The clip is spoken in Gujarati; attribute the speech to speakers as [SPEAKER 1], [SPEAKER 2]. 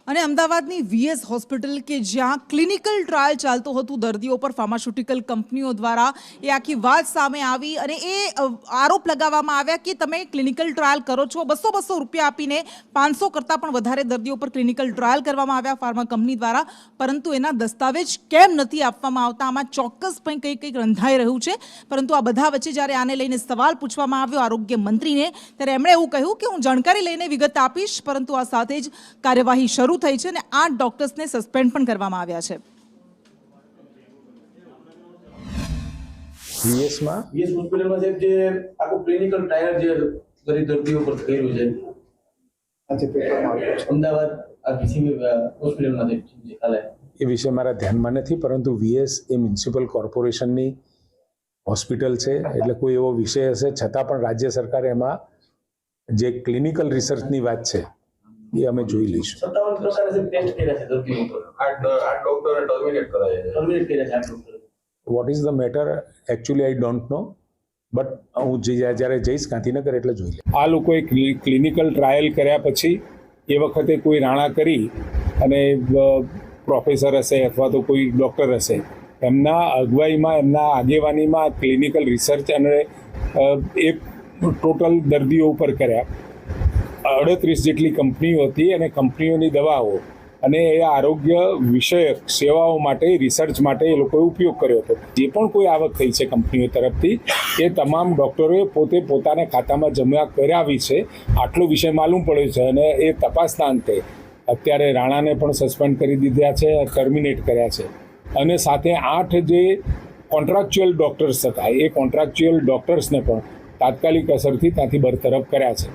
[SPEAKER 1] અને અમદાવાદની વીએસ હોસ્પિટલ કે જ્યાં ક્લિનિકલ ટ્રાયલ ચાલતું હતું દર્દીઓ પર ફાર્માસ્યુટિકલ કંપનીઓ દ્વારા એ આખી વાત સામે આવી અને એ આરોપ લગાવવામાં આવ્યા કે તમે ક્લિનિકલ ટ્રાયલ કરો છો, 200 રૂપિયા આપીને 500 કરતાં પણ વધારે દર્દીઓ પર ક્લિનિકલ ટ્રાયલ કરવામાં આવ્યા ફાર્મા કંપની દ્વારા, પરંતુ એના દસ્તાવેજ કેમ નથી આપવામાં આવતા? આમાં ચોક્કસપણે કંઈક રંધાઈ રહ્યું છે. પરંતુ આ બધા વચ્ચે જ્યારે આને લઈને સવાલ પૂછવામાં આવ્યો આરોગ્ય મંત્રીને, ત્યારે એમણે એવું કહ્યું કે હું જાણકારી લઈને વિગત આપીશ, પરંતુ આ સાથે જ કાર્યવાહી શરૂ થઈ છે અને 8 ડોક્ટર્સને સસ્પેન્ડ પણ કરવામાં આવ્યા છે.
[SPEAKER 2] વીએસ હોસ્પિટલમાં સાહેબ જે આખું ક્લિનિકલ ટ્રાયલ જે ગરીબ દર્દીઓ પર કર્યું છે અમદાવાદ હોસ્પિટલમાં એ વિશે મારા ધ્યાનમાં નથી, પરંતુ વીએસ એ મ્યુનિસિપલ કોર્પોરેશનની હોસ્પિટલ છે, એટલે કોઈ એવો વિષય હશે. છતાં પણ રાજ્ય સરકાર એમાં જે ક્લિનિકલ રિસર્ચની વાત છે એ અમે જોઈ લઈશું.
[SPEAKER 3] 57 પ્રકારના ટેસ્ટ કર્યા છે દર્દીઓ પર. 8 ડોક્ટરોને ટર્મિનેટ કર્યા છે.
[SPEAKER 2] What is the matter actually I don't know, but હું જ્યારે જઈશ ગાંધીનગર એટલે જોઈ લઈશ. આ લોકોએ ક્લિનિકલ ટ્રાયલ કર્યા પછી એ વખતે કોઈ રાણા કરી અને પ્રોફેસર હશે અથવા તો કોઈ ડૉક્ટર હશે, એમના અગવાઈમાં એમના આગેવાનીમાં ક્લિનિકલ રિસર્ચ અને એ ટોટલ દર્દીઓ ઉપર કર્યા. 38 જેટલી કંપનીઓ હતી અને કંપનીઓની દવાઓ અને એ આરોગ્ય વિષયક સેવાઓ માટે રિસર્ચ માટે એ લોકોએ ઉપયોગ કર્યો હતો. જે પણ કોઈ આવક થઈ છે કંપનીઓ તરફથી એ તમામ ડૉક્ટરોએ પોતે પોતાના ખાતામાં જમા કરાવી છે. આટલો વિષય માલુમ પડ્યો છે અને એ તપાસના અંતે અત્યારે રાણાને પણ સસ્પેન્ડ કરી દીધા છે, ટર્મિનેટ કર્યા છે અને સાથે 8 જે કોન્ટ્રાક્ચ્યુઅલ ડૉક્ટર્સ હતા એ કોન્ટ્રાક્ચ્યુઅલ ડૉક્ટર્સને પણ તાત્કાલિક અસરથી ત્યાંથી બરતરફ કર્યા છે.